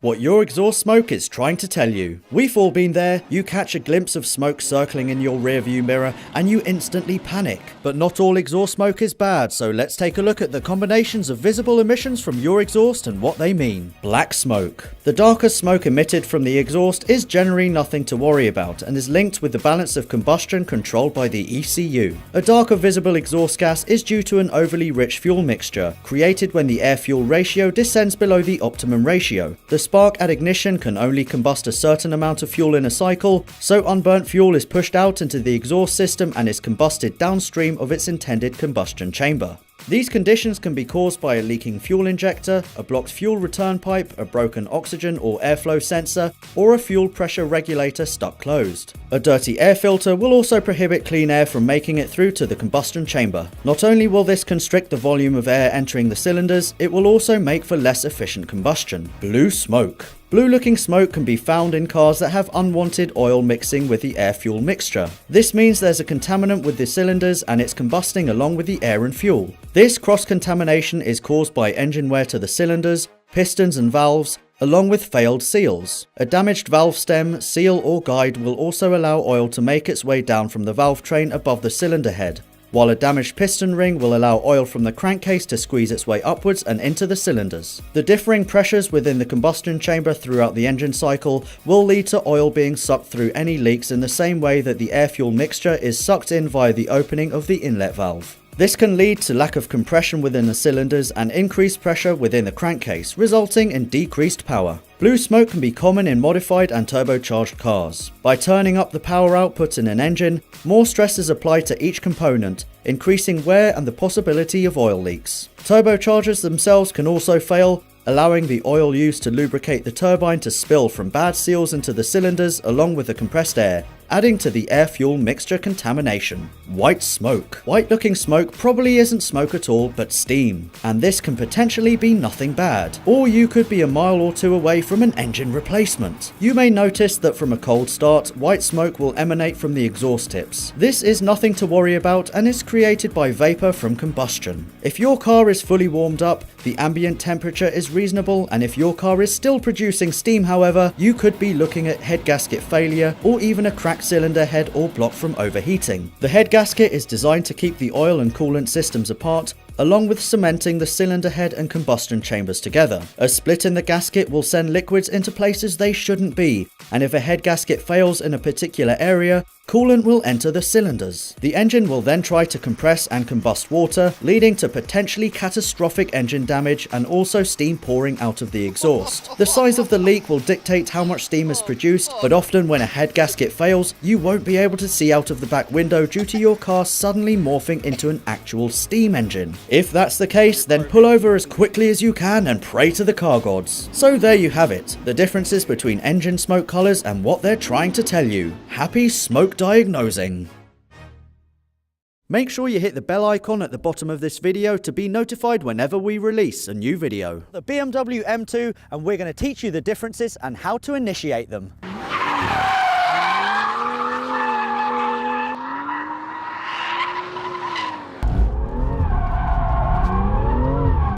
What your exhaust smoke is trying to tell you. We've all been there. You catch a glimpse of smoke circling in your rearview mirror and you instantly panic. But not all exhaust smoke is bad, so let's take a look at the combinations of visible emissions from your exhaust and what they mean. Black smoke. The darker smoke emitted from the exhaust is generally nothing to worry about and is linked with the balance of combustion controlled by the ECU. A darker visible exhaust gas is due to an overly rich fuel mixture, created when the air-fuel ratio descends below the optimum ratio. The spark at ignition can only combust a certain amount of fuel in a cycle, so unburnt fuel is pushed out into the exhaust system and is combusted downstream of its intended combustion chamber. These conditions can be caused by a leaking fuel injector, a blocked fuel return pipe, a broken oxygen or airflow sensor, or a fuel pressure regulator stuck closed. A dirty air filter will also prohibit clean air from making it through to the combustion chamber. Not only will this constrict the volume of air entering the cylinders, it will also make for less efficient combustion. Blue smoke. Blue-looking smoke can be found in cars that have unwanted oil mixing with the air-fuel mixture. This means there's a contaminant with the cylinders and it's combusting along with the air and fuel. This cross-contamination is caused by engine wear to the cylinders, pistons and valves, along with failed seals. A damaged valve stem, seal or guide will also allow oil to make its way down from the valve train above the cylinder head, while a damaged piston ring will allow oil from the crankcase to squeeze its way upwards and into the cylinders. The differing pressures within the combustion chamber throughout the engine cycle will lead to oil being sucked through any leaks in the same way that the air-fuel mixture is sucked in via the opening of the inlet valve. This can lead to lack of compression within the cylinders and increased pressure within the crankcase, resulting in decreased power. Blue smoke can be common in modified and turbocharged cars. By turning up the power output in an engine, more stress is applied to each component, increasing wear and the possibility of oil leaks. Turbochargers themselves can also fail, allowing the oil used to lubricate the turbine to spill from bad seals into the cylinders along with the compressed air, adding to the air-fuel mixture contamination. White smoke. White-looking smoke probably isn't smoke at all, but steam, and this can potentially be nothing bad. Or you could be a mile or two away from an engine replacement. You may notice that from a cold start, white smoke will emanate from the exhaust tips. This is nothing to worry about and is created by vapor from combustion. If your car is fully warmed up, the ambient temperature is reasonable, and if your car is still producing steam however, you could be looking at head gasket failure or even a cracked cylinder head or block from overheating. The head gasket is designed to keep the oil and coolant systems apart, along with cementing the cylinder head and combustion chambers together. A split in the gasket will send liquids into places they shouldn't be, and if a head gasket fails in a particular area, coolant will enter the cylinders. The engine will then try to compress and combust water, leading to potentially catastrophic engine damage and also steam pouring out of the exhaust. The size of the leak will dictate how much steam is produced, but often when a head gasket fails, you won't be able to see out of the back window due to your car suddenly morphing into an actual steam engine. If that's the case, then pull over as quickly as you can and pray to the car gods. So there you have it, the differences between engine smoke colours and what they're trying to tell you. Happy smoke diagnosing. Make sure you hit the bell icon at the bottom of this video to be notified whenever we release a new video. The BMW M2, and we're going to teach you the differences and how to initiate them.